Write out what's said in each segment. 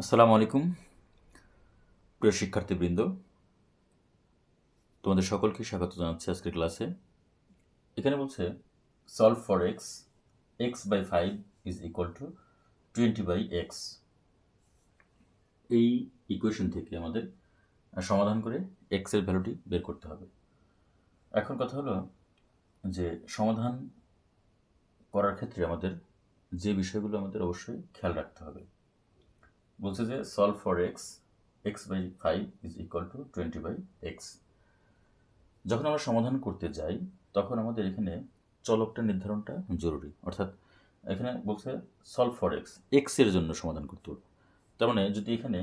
আসসালামু আলাইকুম প্রিয় শিক্ষার্থীবৃন্দ, তোমাদের সকলকে স্বাগত জানাচ্ছি আজকের ক্লাসে। এখানে বলছে solve for x, x by 5 is equal to 20 by x. এই ইকুয়েশন থেকে আমাদের সমাধান করে এক্স এর ভ্যালুটি বের করতে হবে। এখন কথা হলো যে সমাধান করার ক্ষেত্রে আমাদের যে বিষয়গুলো আমাদের অবশ্যই খেয়াল রাখতে হবে। বলছে যে solve for x, x by 5 is equal to 20 by x. যখন আমরা সমাধান করতে যাই তখন আমাদের এখানে চলকটা নির্ধারণটা জরুরি। অর্থাৎ এখানে বলছে সলভ ফর এক্স, এক্স এর জন্য সমাধান করতে হবে। তার মানে যদি এখানে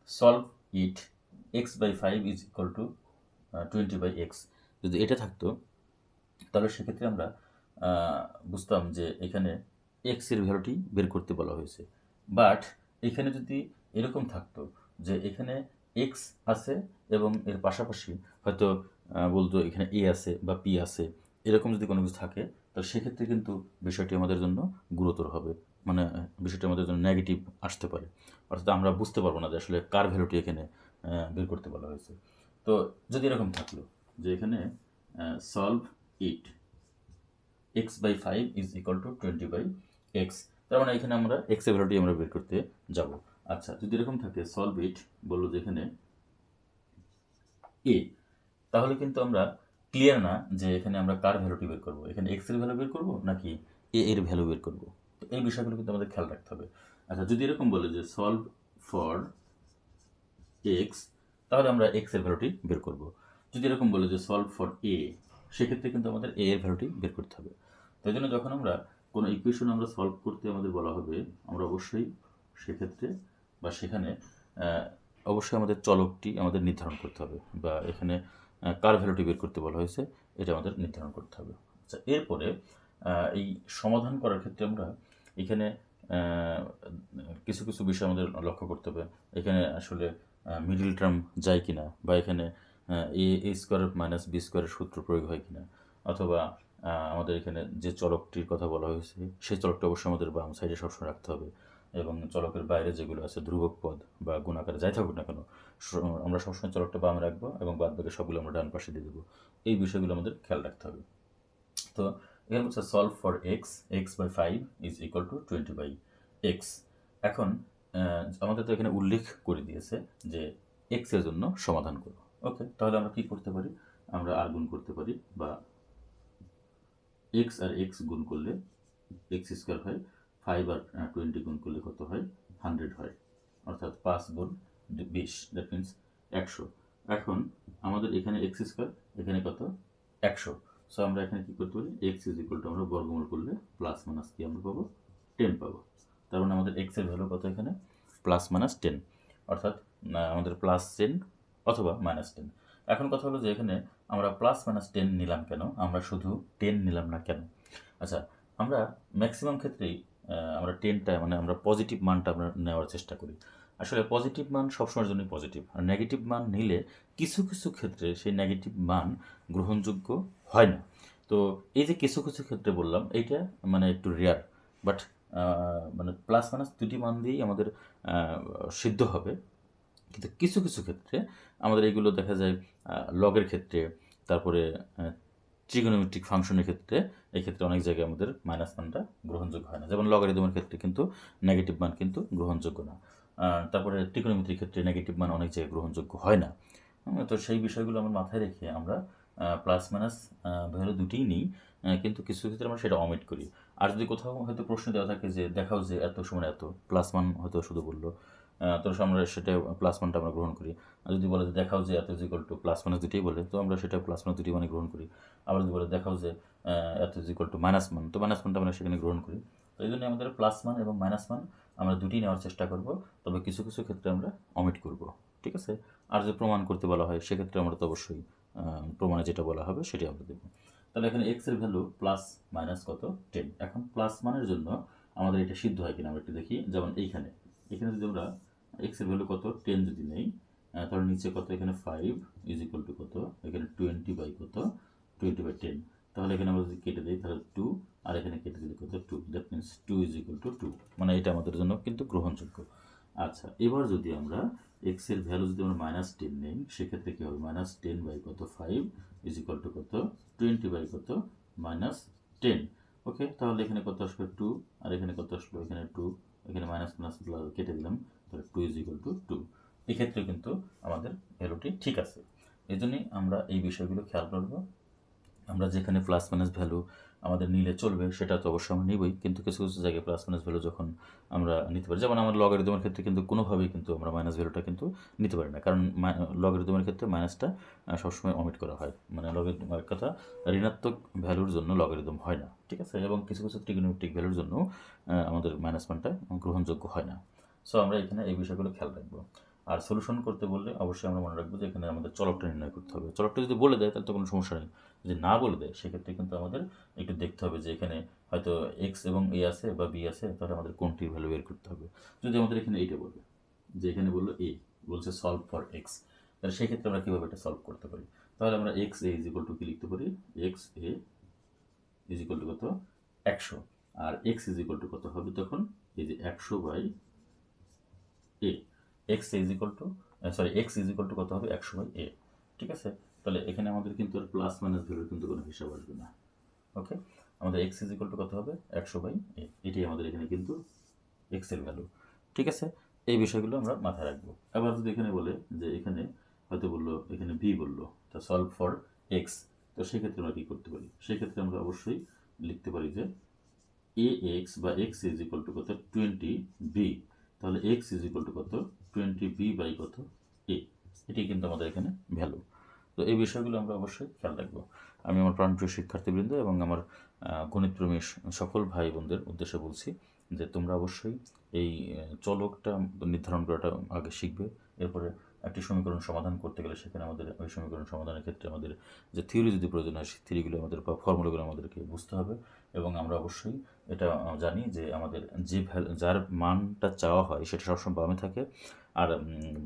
solve it x by 5 is equal to 20 by x যদি এটা থাকতো, তাহলে সেক্ষেত্রে আমরা বুঝতাম যে এখানে এক্স এর ভ্যালুটি বের করতে বলা হয়েছে। বাট এখানে যদি এরকম থাকতো যে এখানে এক্স আছে এবং এর পাশাপাশি হয়তো বলতো এখানে এ আছে বা পি আছে, এরকম যদি কোনো কিছু থাকে, তাহলে সেক্ষেত্রে কিন্তু বিষয়টি আমাদের জন্য গুরুতর হবে। মানে বিষয়টি আমাদের জন্য নেগেটিভ আসতে পারে। অর্থাৎ আমরা বুঝতে পারবো না যে আসলে কার ভ্যালুটি এখানে বের করতে বলা হয়েছে। তো যদি এরকম থাকলো যে এখানে solve it x by 5 is equal to 20 by x, তার মানে এখানে আমরা এক্স এর ভ্যালুটি আমরা বের করতে যাব। আচ্ছা, যদি এরকম থাকে সলভ ইট বললো যে এখানে এ, তাহলে কিন্তু আমরা ক্লিয়ার না যে এখানে আমরা কার ভ্যালুটি বের করবো, এখানে এক্স এর ভ্যালু বের করবো নাকি এ এর ভ্যালু বের করবো। তো এই বিষয়গুলো কিন্তু আমাদের খেয়াল রাখতে হবে। আচ্ছা, যদি এরকম বলে যে সলভ ফর এক্স, তাহলে আমরা এক্স এর ভ্যালুটি বের করব। যদি এরকম বলে যে সলভ ফর এ, সেক্ষেত্রে কিন্তু আমাদের এ এর ভ্যালুটি বের করতে হবে। তাই জন্য যখন আমরা কোনো ইকুয়েশন আমরা সলভ করতে আমাদের বলা হবে, আমরা অবশ্যই সেক্ষেত্রে বা সেখানে অবশ্যই আমাদের চলকটি আমাদের নির্ধারণ করতে হবে, বা এখানে কার ভ্যালুটি বের করতে বলা হয়েছে এটা আমাদের নির্ধারণ করতে হবে। আচ্ছা, এরপরে এই সমাধান করার ক্ষেত্রে আমরা এখানে কিছু কিছু বিষয় আমাদের লক্ষ্য করতে হবে। এখানে আসলে মিডল টার্ম যায় কিনা, বা এখানে এ স্কোয়ার মাইনাস বি স্কোয়ারের সূত্র প্রয়োগ হয় কিনা, অথবা আমাদের এখানে যে চলকটির কথা বলা হয়েছে সেই চলকটা অবশ্যই আমাদের বাম সাইডে সবসময় রাখতে হবে, এবং চলকের বাইরে যেগুলো আছে ধ্রুবক পদ বা গুণাকারে যাই থাকুক না কেন, আমরা সবসময় চলকটা বামে রাখবো এবং বাদ বাকি সবগুলো আমরা ডান পাশে দিয়ে দেবো। এই বিষয়গুলো আমাদের খেয়াল রাখতে হবে। তো এখানে হচ্ছে solve for x, x by 5 is equal to 20 by x. এখন আমাদের তো এখানে উল্লেখ করে দিয়েছে যে এক্স এর জন্য সমাধান করো। ওকে, তাহলে আমরা কি করতে পারি, আমরা আর গুণ করতে পারি, বা এক্স আর এক্স গুণ করলে এক্স স্কোয়ার হয়, 5 আর 20 গুণ করলে কত হয়, 100 হয়। অর্থাৎ 5 গুণ 20, দ্যাট মিনস 100। এখন আমাদের এখানে এক্স স্কোয়ার, এখানে কত, 100। সো আমরা এখানে কি করতে পারি, এক্স ইজ ইকুয়াল টু আমরা বর্গমূল করলে প্লাস মাইনাস কি আমরা পাবো, 10 পাবো। তার মানে আমাদের এক্স এর ভ্যালু কত এখানে, প্লাস মাইনাস 10। অর্থাৎ আমাদের প্লাস 10 অথবা মাইনাস 10। এখন কথা হলো যে এখানে আমরা প্লাস মাইনাস 10 নিলাম কেন, আমরা শুধু 10 নিলাম না কেন। আচ্ছা, আমরা ম্যাক্সিমাম ক্ষেত্রেই আমরা 10টা মানে আমরা পজিটিভ মানটা আমরা নেওয়ার চেষ্টা করি। আসলে পজিটিভ মান সবসময়ের জন্যই পজিটিভ, আর নেগেটিভ মান নিলে কিছু কিছু ক্ষেত্রে সেই নেগেটিভ মান গ্রহণযোগ্য হয় না। তো এই যে কিছু কিছু ক্ষেত্রে বললাম, এইটা মানে একটু রেয়ার। বাট মানে প্লাস মাইনাস দুটি মান দিয়েই আমাদের সিদ্ধ হবে। কিন্তু কিছু কিছু ক্ষেত্রে আমাদের এইগুলো দেখা যায় লগের ক্ষেত্রে, তারপরে ট্রিগোনোমেট্রিক ফাংশনের ক্ষেত্রে, এই ক্ষেত্রে অনেক জায়গায় আমাদের মাইনাস মানটা গ্রহণযোগ্য হয় না। যেমন লগারিদমের ক্ষেত্রে কিন্তু নেগেটিভ মান কিন্তু গ্রহণযোগ্য না। তারপরে ট্রিগোনোমেট্রির ক্ষেত্রে নেগেটিভ মান অনেক জায়গায় গ্রহণযোগ্য হয় না। তো সেই বিষয়গুলো আমরা মাথায় রেখে আমরা প্লাস মাইনাস ভ্যালু দুটিই নিই, কিন্তু কিছু ক্ষেত্রে আমরা সেটা অমিট করি। আর যদি কোথাও হয়তো প্রশ্ন দেওয়া থাকে যে দেখাও যে এত সময় এত প্লাস মান হয়তো শুধু বললো, তো আমরা সেটা প্লাস মানটা আমরা গ্রহণ করি। আর যদি বলে যে দেখাও যে এত ইজিক্যাল টু প্লাস মাইনাস দুটোই বলে, তো আমরা সেটা প্লাস মাইনাস দুটি মানে গ্রহণ করি। আবার যদি বলে দেখাও যে এত ইজিক্যাল টু মাইনাস মান, তো মাইনাস মানটা আমরা সেখানে গ্রহণ করি। তো এই জন্য আমাদের প্লাস মান এবং মাইনাস মান আমরা দুটি নেওয়ার চেষ্টা করব, তবে কিছু কিছু ক্ষেত্রে আমরা অমিট করব। ঠিক আছে। আর যদি প্রমাণ করতে বলা হয় সেক্ষেত্রে আমরা তো অবশ্যই প্রমাণে যেটা বলা হবে সেটাই আমরা দেবো। তাহলে এখানে এক্স এর ভ্যালু প্লাস মাইনাস কত, 10। এখন প্লাস মানের জন্য আমাদের এটা সিদ্ধ হয় কিনা আমরা একটু দেখি। যেমন এইখানে এখানে যদি আমরা এক্স এর ভ্যালু কত, 10 যদি নেই, তাহলে নিচে কত, এখানে 5 ইজ ইকুয়াল টু কত, এখানে 20 বাই কত, 20 বাই 10। তাহলে এখানে আমরা যদি কেটে দিই তাহলে 2, আর এখানে কেটে দিলে কত, 2। That means 2 is equal two 2। মানে এটা আমাদের জন্য কিন্তু গ্রহণযোগ্য। আচ্ছা, এবার যদি আমরা এক্স এর ভ্যালু যদি আমরা -10 নেই, সেক্ষেত্রে কি হবে? -10 বাই কত 5 ইজ ইকুয়াল টু কত 20 বাই কত -10। ওকে, তাহলে এখানে কত আসবে 2, আর এখানে কত আসলো? এখানে 2, এখানে মাইনাস প্লাস প্লাস কেটে দিলাম, তাহলে 2 ইজ ইকুয়াল টু 2। এক্ষেত্রে কিন্তু আমাদের ভ্যালুটি ঠিক আছে। এই জন্যই আমরা এই বিষয়গুলো খেয়াল করবো। আমরা যেখানে প্লাস মাইনাস ভ্যালু আমাদের নিলে চলবে সেটা তো অবশ্যই আমরা নিবই, কিন্তু কিছু কিছু জায়গায় প্লাস মাইনাস ভ্যালু যখন আমরা নিতে পারি, যেমন আমার লগারিদমের ক্ষেত্রে কিন্তু কোনোভাবেই কিন্তু আমরা মাইনাস ভ্যালুটা কিন্তু নিতে পারি না, কারণ লগারিদমের ক্ষেত্রে মাইনাসটা সবসময় অমিট করা হয়, মানে লগারিদম এক কথা ঋণাত্মক ভ্যালুর জন্য লগারিদম হয় না, ঠিক আছে? এবং কিছু কিছু ট্রিগোনোমেট্রিক ভ্যালুর জন্য আমাদের মাইনাস মানটা গ্রহণযোগ্য হয় না। সো আমরা এখানে এই বিষয়গুলো খেয়াল রাখবো। আর সলিউশন করতে বললে অবশ্যই আমরা মনে রাখবো যে এখানে আমাদের চলকটা নির্ণয় করতে হবে। চলকটা যদি বলে দেয় তাহলে তো কোনো সমস্যা নেই, যদি না বলে দেয় সেক্ষেত্রে কিন্তু আমাদের একটু দেখতে হবে যে এখানে হয়তো এক্স এবং এ আছে বা বি আছে, তাহলে আমাদের কোনটির ভ্যালু বের করতে হবে। যদি আমাদের এখানে এইটা বলবে, যে এখানে বললো এ, বলছে সলভ ফর এক্স, তাহলে সেক্ষেত্রে আমরা কীভাবে এটা সলভ করতে পারি? তাহলে আমরা x a is equal to কি লিখতে পারি? X a is equal to কত 100, আর এক্স ইজ ইকুয়াল টু কত হবে তখন? এই যে 100 by a, x is equal to x is equal to কত হবে? 100 বাই এ, ঠিক আছে? তাহলে এখানে আমাদের কিন্তু আর প্লাস মাইনাস ভ্যালুর কিন্তু কোনো হিসাব আসবে না। ওকে, আমাদের এক্স ইজ ইকুয়াল টু কত হবে? 100 বাই এ, এটাই আমাদের এখানে কিন্তু এক্স এর ভ্যালু, ঠিক আছে? এই বিষয়গুলো আমরা মাথায় রাখবো। আবার যদি এখানে বলে যে এখানে হয়তো বললো এখানে ভি বললো, তা সলভ ফর এক্স, তো সেক্ষেত্রে আমরা কী করতে পারি? সেক্ষেত্রে আমরা অবশ্যই লিখতে পারি যে এ এক্স বা এক্স ইজ ইকুয়াল টু কত 20b, তাহলে এক্স ইজ ইকুয়াল টু কত 20b বাই কত এ, এটি কিন্তু আমাদের এখানে ভ্যালু। তো এই বিষয়গুলো আমরা অবশ্যই খেয়াল রাখবো। আমি আমার প্রাণপ্রিয় শিক্ষার্থীবৃন্দ এবং আমার গণিতপ্রেমী সকল ভাই বোনদের উদ্দেশ্যে বলছি যে তোমরা অবশ্যই এই চলকটা নির্ধারণ করাটা আগে শিখবে। এরপরে একটি সমীকরণ সমাধান করতে গেলে সেখানে আমাদের ওই সমীকরণ সমাধানের ক্ষেত্রে আমাদের যে থিওরি যদি প্রয়োজন হয় সেই থিওরিগুলো আমাদের বা ফর্মুলাগুলো আমাদেরকে বুঝতে হবে। এবং আমরা অবশ্যই এটা জানি যে আমাদের যে যার মানটা চাওয়া হয় সেটা সবসময় বামে থাকে, আর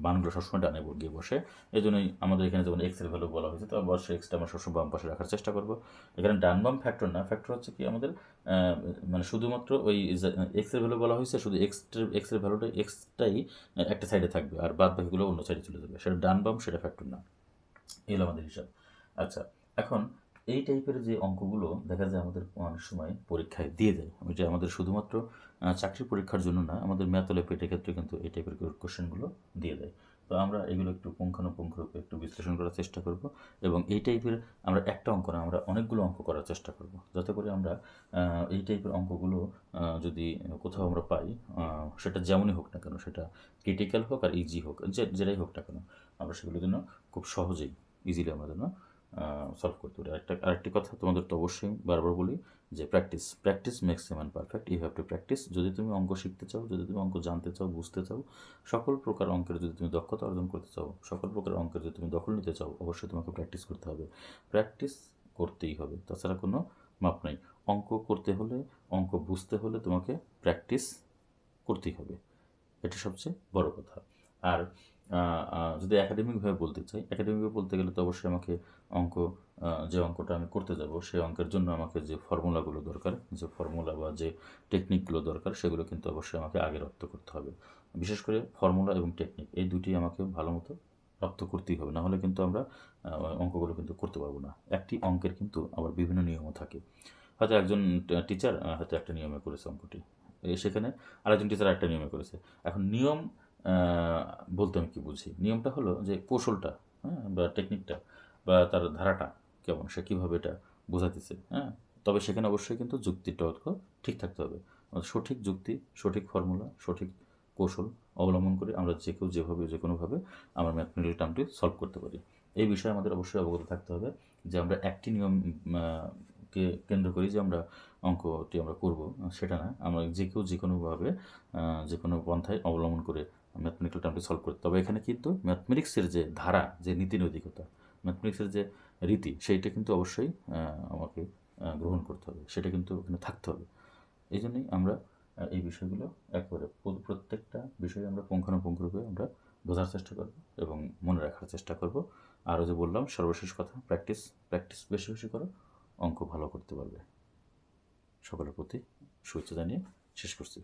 মানগুলো সবসময় ডানে গিয়ে বসে। এই জন্যই আমাদের এখানে যেমন এক্সের ভ্যালু বলা হয়েছে, তো অবশ্যই এক্সটা আমরা সবসময় বাম পাশে রাখার চেষ্টা করবো। এখানে ডান বাম ফ্যাক্টর না, ফ্যাক্টর হচ্ছে কি আমাদের মানে শুধুমাত্র ওই এক্সের ভ্যালু বলা হয়েছে, শুধু এক্সের ভ্যালুটা এক্সটাই একটা সাইডে থাকবে আর বাদ বাকিগুলো অন্য সাইডে চলে যাবে, সেটা ডান বাম, সেটা ফ্যাক্টর না। এলো আমাদের হিসাব। আচ্ছা, এখন এই টাইপের যে অঙ্কগুলো দেখা যায় আমাদের অনেক সময় পরীক্ষায় দিয়ে দেয়, যে আমাদের শুধুমাত্র চাকরি পরীক্ষার জন্য না, আমাদের ম্যাথলেপেটের ক্ষেত্রে কিন্তু এই টাইপের কোশ্চেনগুলো দিয়ে দেয়। তো আমরা এগুলো একটু পুঙ্খানুপুঙ্খরূপে একটু বিশ্লেষণ করার চেষ্টা করব, এবং এই টাইপের আমরা একটা অঙ্ক না, আমরা অনেকগুলো অঙ্ক করার চেষ্টা করব, যাতে করে আমরা এই টাইপের অঙ্কগুলো যদি কোথাও আমরা পাই, সেটা যেমনই হোক না কেন, সেটা ক্রিটিক্যাল হোক আর ইজি হোক, যেটাই হোক না কেন, আমরা সেগুলোর জন্য খুব সহজেই ইজিলি আমরা যেন সলভ করতে পারি। আরেকটি কথা তোমাদের তো অবশ্যই বারবার বলি যে practice makes a man perfect, you have to practice. যদি তুমি অঙ্ক শিখতে চাও, যদি তুমি অঙ্ক জানতে চাও, বুঝতে চাও, সকল প্রকার অঙ্কের যদি তুমি দক্ষতা অর্জন করতে চাও, সকল প্রকার অঙ্কের যদি তুমি দখল নিতে চাও, অবশ্যই তোমাকে প্র্যাকটিস করতে হবে। প্র্যাকটিস করতেই হবে, তাছাড়া কোনো মাপ নেই। অঙ্ক করতে হলে, অঙ্ক বুঝতে হলে তোমাকে প্র্যাকটিস করতেই হবে, এটা সবচেয়ে বড় কথা। আর যদি একাডেমিকভাবে বলতে চাই, একাডেমিকভাবে বলতে গেলে তো অবশ্যই আমাকে অঙ্ক, যে অঙ্কটা আমি করতে যাব সেই অঙ্কের জন্য আমাকে যে ফর্মুলাগুলো দরকার, যে ফর্মুলা বা যে টেকনিকগুলো দরকার, সেগুলো কিন্তু অবশ্যই আমাকে আগে রপ্ত করতে হবে। বিশেষ করে ফর্মুলা এবং টেকনিক, এই দুটি আমাকে ভালো মতো রপ্ত করতেই হবে, নাহলে কিন্তু আমরা অঙ্কগুলো কিন্তু করতে পারবো না। একটি অঙ্কের কিন্তু আবার বিভিন্ন নিয়মও থাকে। হয়তো একজন টিচার হয়তো একটা নিয়মে করেছে অঙ্কটি, সেখানে আরেকজন টিচার একটা নিয়মে করেছে। এখন নিয়ম বলতে আমি কী বুঝি? নিয়মটা হলো যে কৌশলটা, হ্যাঁ, বা টেকনিকটা বা তার ধারাটা কেমন, সে কীভাবে এটা বোঝাতেছে, হ্যাঁ। তবে সেখানে অবশ্যই কিন্তু যুক্তিটা ঠিক থাকতে হবে। সঠিক যুক্তি, সঠিক ফর্মুলা, সঠিক কৌশল অবলম্বন করে আমরা যে কেউ যেভাবে যে কোনোভাবে আমরা ম্যাথমেটিক্যাল টার্মটি সলভ করতে পারি। এই বিষয়ে আমাদের অবশ্যই অবগত থাকতে হবে যে আমরা একটি নিয়ম কে কেন্দ্র করি যে আমরা অঙ্কটি আমরা করব, সেটা না। আমরা যে কেউ যে কোনোভাবে যে কোনো পন্থায় অবলম্বন করে ম্যাথমেটিক্যাল টার্মটি সলভ করতে হবে। এখানে কিন্তু ম্যাথমেটিক্সের যে ধারা, যে নীতি নৈতিকতা, ম্যাথমেটিক্সের যে রীতি, সেইটা কিন্তু অবশ্যই আমাকে গ্রহণ করতে হবে, সেটা কিন্তু ওখানে থাকতে হবে। এই জন্যই আমরা এই বিষয়গুলো একবারে প্রত্যেকটা বিষয়ে আমরা পুঙ্খানুপুঙ্খরূপে আমরা বোঝার চেষ্টা করব এবং মনে রাখার চেষ্টা করব। আরও যে বললাম সর্বশেষ কথা, প্র্যাকটিস বেশি বেশি করো, অঙ্ক ভালো করতে পারবে। সকলের প্রতি শুভেচ্ছা জানিয়ে শেষ করছি।